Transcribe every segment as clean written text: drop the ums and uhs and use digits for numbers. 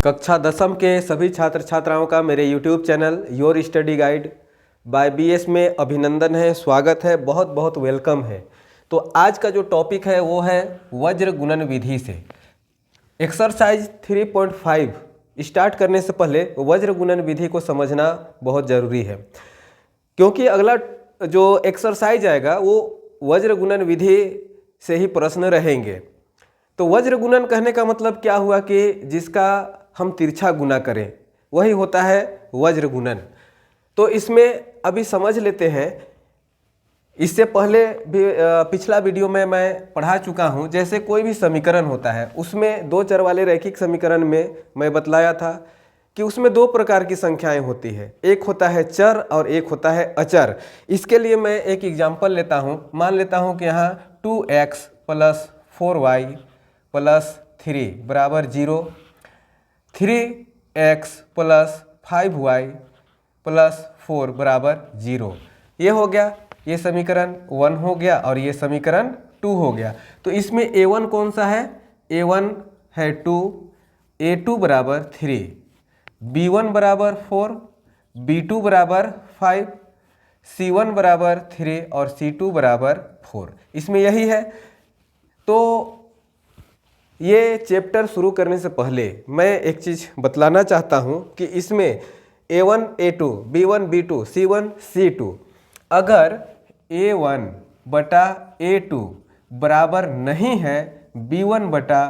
कक्षा 10वीं के सभी छात्र छात्राओं का मेरे YouTube channel your study guide by BS में अभिनंदन है, स्वागत है, बहुत बहुत वेलकम है। तो आज का जो टॉपिक है वो है वज्र गुणन विधि से। एक्सरसाइज 3.5 स्टार्ट करने से पहले वज्र गुणन विधि को समझना बहुत ज़रूरी है, क्योंकि अगला जो एक्सरसाइज आएगा वो वज्र गुणन विधि से ही प्रश्न रहेंगे। तो वज्र गुणन कहने का मतलब क्या हुआ कि जिसका हम तिरछा गुना करें वही होता है वज्र गुणन। तो इसमें अभी समझ लेते हैं। इससे पहले भी पिछला वीडियो में मैं पढ़ा चुका हूं। जैसे कोई भी समीकरण होता है उसमें दो चर वाले रैखिक समीकरण में मैं बतलाया था कि उसमें दो प्रकार की संख्याएं होती है, एक होता है चर और एक होता है अचर। इसके लिए मैं एक एग्जाम्पल लेता हूं। मान लेता हूं कि यहाँ 2x + 4y + 3 बराबर 0, 3x + 5y + 4 बराबर 0। ये हो गया, ये समीकरण 1 हो गया और ये समीकरण 2 हो गया। तो इसमें a1 कौन सा है? a1 है 2, a2 बराबर 3, b1 बराबर 4, b2 बराबर 5, c1 बराबर 3 और c2 बराबर 4। इसमें यही है। तो ये चैप्टर शुरू करने से पहले मैं एक चीज़ बतलाना चाहता हूँ कि इसमें a1 a2 b1 b2 c1 c2 अगर a1 बटा a2 बराबर नहीं है b1 बटा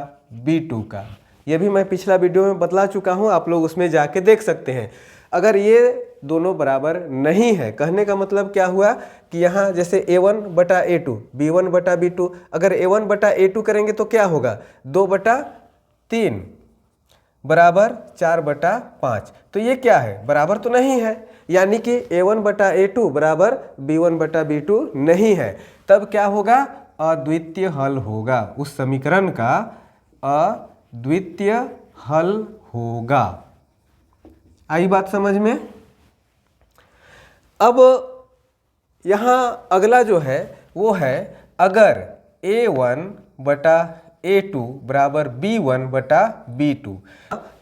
b2 का, ये भी मैं पिछला वीडियो में बतला चुका हूँ, आप लोग उसमें जाके देख सकते हैं। अगर ये दोनों बराबर नहीं है, कहने का मतलब क्या हुआ कि यहाँ जैसे a1 बटा a2 b1 बटा b2, अगर a1 बटा a2 करेंगे तो क्या होगा? 2 बटा 3 बराबर 4 बटा 5। तो ये क्या है? बराबर तो नहीं है, यानी कि a1 बटा a2 बराबर b1 बटा b2 नहीं है। तब क्या होगा? अद्वितीय हल होगा, उस समीकरण का अद्वितीय हल होगा। आई बात समझ में? अब यहाँ अगला जो है वो है अगर a1 बटा a2 बराबर b1 बटा b2,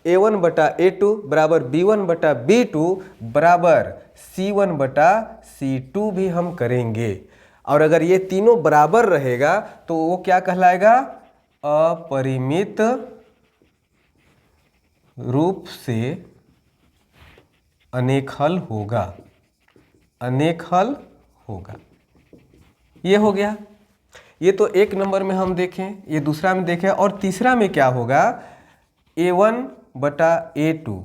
a1 बटा a2 बराबर b1 बटा b2 बराबर c1 बटा c2 भी हम करेंगे। और अगर ये तीनों बराबर रहेगा तो वो क्या कहलाएगा? अपरिमित रूप से अनेक हल होगा, अनेक हल होगा। ये हो गया। ये तो एक नंबर में हम देखें, ये दूसरा में देखें। और तीसरा में क्या होगा? a1 बटा a2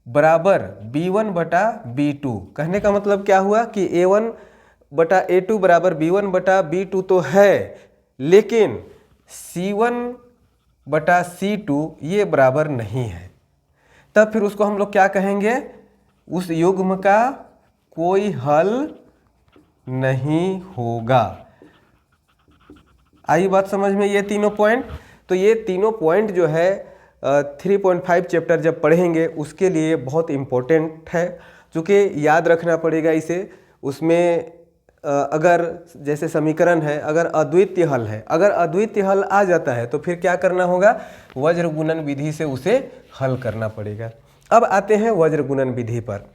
बराबर b1 बटा b2। कहने का मतलब क्या हुआ कि a1 बटा a2 बराबर b1 बटा b2 तो है, लेकिन c1 बटा c2 ये बराबर नहीं है। तब फिर उसको हम लोग क्या कहेंगे? उस युग्म का कोई हल नहीं होगा। आई बात समझ में? ये तीनों पॉइंट। तो ये तीनों पॉइंट जो है 3.5 चैप्टर जब पढ़ेंगे उसके लिए बहुत इम्पोर्टेंट है, क्योंकि याद रखना पड़ेगा इसे। उसमें अगर जैसे समीकरण है, अगर अद्वितीय हल है, अगर अद्वितीय हल आ जाता है तो फिर क्या करना होगा? वज्र गुणन विधि से उसे हल करना पड़ेगा। अब आते हैं वज्र गुणन विधि पर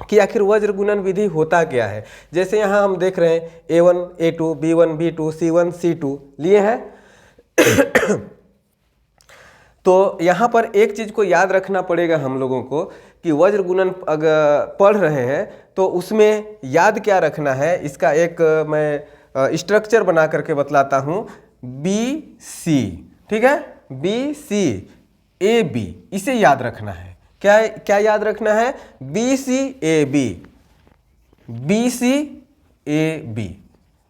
कि आखिर वज्र गुणन विधि होता क्या है। जैसे यहाँ हम देख रहे हैं a1 a2 b1 b2 c1 c2 लिए हैं। तो यहाँ पर एक चीज़ को याद रखना पड़ेगा हम लोगों को कि वज्र गुणन अगर पढ़ रहे हैं तो उसमें याद क्या रखना है, इसका एक मैं स्ट्रक्चर बना करके बतलाता हूँ। BC, ठीक है, BC AB, इसे याद रखना है। क्या क्या याद रखना है? BC AB, BC AB,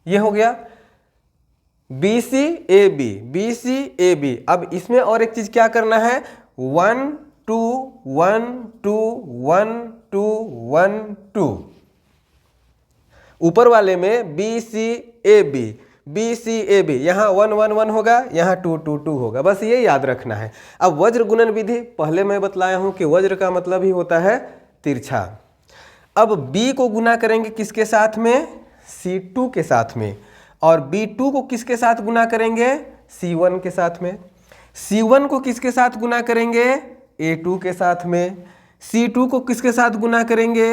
ये हो गया BC AB, BC AB। अब इसमें और एक चीज क्या करना है? 1 2 1 2 1 2 1 2। ऊपर वाले में BC AB, BC AB, यहाँ 1 1 1 होगा, यहाँ 2 2 2 होगा। बस ये याद रखना है। अब वज्र गुणन विधि पहले मैं बतलाया हूँ कि वज्र का मतलब ही होता है तिरछा। अब B को गुना करेंगे किसके साथ में? C2 के साथ में। और B2 को किसके साथ गुना करेंगे? C1 के साथ में। C1 को किसके साथ गुना करेंगे? A2 के साथ में, C2 को किसके साथ गुना करेंगे,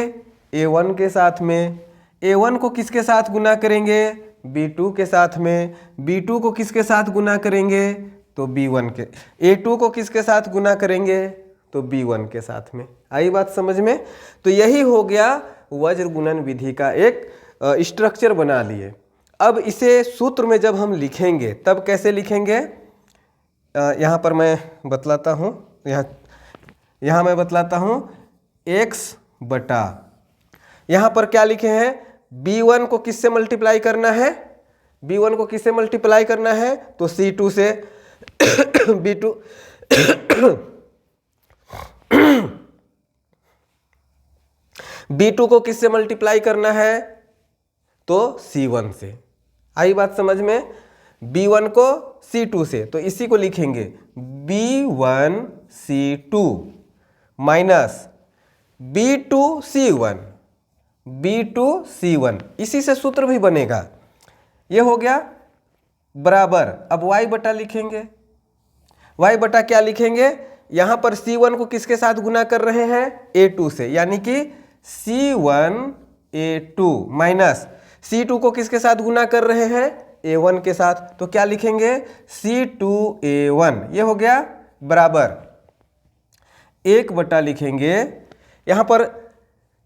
A1 के साथ में, A1 को किसके साथ गुना करेंगे, B2 के साथ में, B2 को किसके साथ गुना करेंगे, तो B1 के, A2 को किसके साथ गुना करेंगे, तो B1 के साथ में। आई बात समझ में। तो यही हो गया वज्र गुणन विधि का एक स्ट्रक्चर बना लिए। अब इसे सूत्र में जब हम लिखेंगे तब कैसे लिखेंगे, यहाँ पर मैं बतलाता हूँ, यहाँ मैं बतलाता हूँ, x बटा, यहाँ पर क्या लिखे हैं, B1 को किससे मल्टीप्लाई करना है, B1 को किससे मल्टीप्लाई करना है, तो C2 से B2 B2 को किससे मल्टीप्लाई करना है, तो C1 से। आई बात समझ में। B1 को C2 से, तो इसी को लिखेंगे B1 C2 minus B2 C1, B2 C1, इसी से सूत्र भी बनेगा। ये हो गया बराबर, अब y बटा लिखेंगे, y बटा क्या लिखेंगे, यहाँ पर C1 को किसके साथ गुना कर रहे हैं, A2 से, यानी कि C1 A2 माइनस C2 को किसके साथ गुना कर रहे हैं, A1 के साथ, तो क्या लिखेंगे C2 A1। ये हो गया बराबर 1 बटा लिखेंगे, यहाँ पर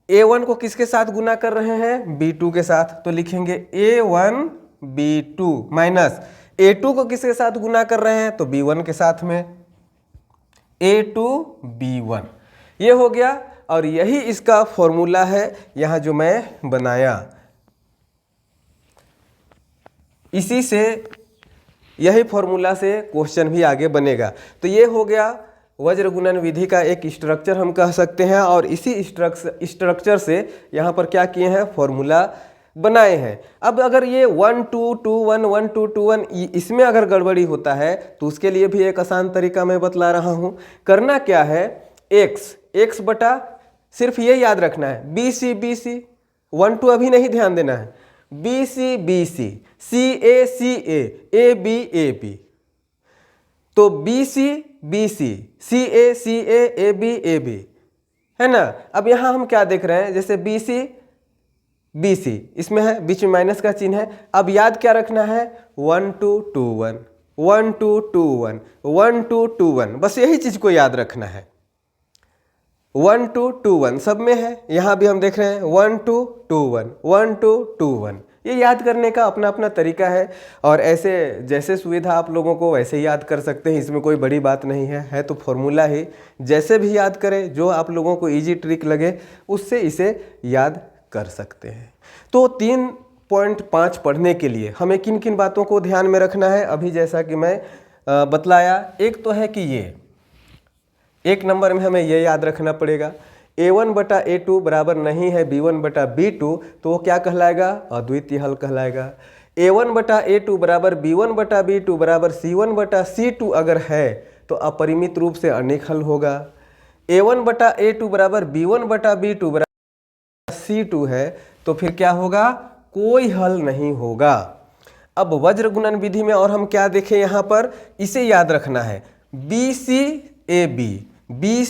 A1 को किसके साथ गुना कर रहे हैं, B2 के साथ, तो लिखेंगे A1 B2 माइनस A2 को किसके साथ गुना कर रहे हैं, तो B1 के साथ में, A2 B1। ये हो गया, और यही इसका फॉर्मूला है यहाँ जो मैं बनाया, इसी से, यही फॉर्मूला से क्वेश्चन भी आगे बनेगा। तो ये हो गया वज्र गुणन विधि का एक स्ट्रक्चर हम कह सकते हैं, और इसी स्ट्रक्चर से यहाँ पर क्या किए हैं, फॉर्मूला बनाए हैं। अब अगर ये 1 2 2 1 1 2 2 1 इसमें अगर गड़बड़ी होता है तो उसके लिए भी एक आसान तरीका मैं बतला रहा हूँ। करना क्या है, x बटा, सिर्फ ये याद रखना है, BC BC, 1 2 अभी नहीं ध्यान देना है, BC BC, CA CA, AB AB, तो BC BC, CA CA, AB AB, है ना। अब यहाँ हम क्या देख रहे हैं, जैसे BC BC इसमें है, बीच में माइनस का चिन्ह है। अब याद क्या रखना है, 1 2 2 1 1 2 2 1 1 2 2 1, बस यही चीज को याद रखना है। 1 2 2 1 सब में है, यहाँ भी हम देख रहे हैं 1 2 2 1 1 2 2 1। ये याद करने का अपना अपना तरीका है, और ऐसे जैसे सुविधा आप लोगों को वैसे ही याद कर सकते हैं, इसमें कोई बड़ी बात नहीं है तो फॉर्मूला ही, जैसे भी याद करें, जो आप लोगों को इजी ट्रिक लगे उससे इसे याद कर सकते हैं। तो 3.5 पढ़ने के लिए हमें किन किन बातों को ध्यान में रखना है, अभी जैसा कि मैं बतलाया, एक तो है कि ये, एक नंबर में हमें ये याद रखना पड़ेगा, A1 बटा A2 बराबर नहीं है B1 बटा B2, तो वो क्या कहलाएगा, अद्वितीय हल कहलाएगा। A1 बटा A2 बराबर B1 बटा B2 बराबर C1 बटा C2 अगर है तो अपरिमित रूप से अनेक हल होगा। A1 बटा A2 बराबर B1 बटा B2 बराबर C2 है तो फिर क्या होगा, कोई हल नहीं होगा। अब वज्र गुणन विधि में और हम क्या देखें, यहाँ पर इसे याद रखना है, BC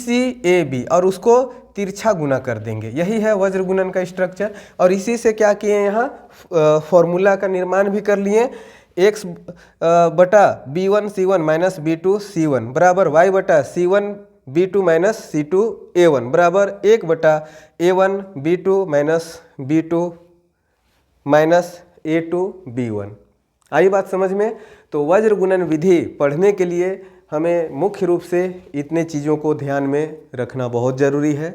AB और उसको तिरछा गुना कर देंगे, यही है वज्र गुणन का स्ट्रक्चर। और इसी से क्या किए, यहाँ फॉर्मूला का निर्माण भी कर लिए, x बटा B1 C1 minus B2 C1 बराबर y बटा C1 B2 minus C2 A1 बराबर 1 बटा A1 B2 minus B2 minus A2 B1। आई बात समझ में। तो वज्र गुणन विधि पढ़ने के लिए हमें मुख्य रूप से इतने चीज़ों को ध्यान में रखना बहुत ज़रूरी है।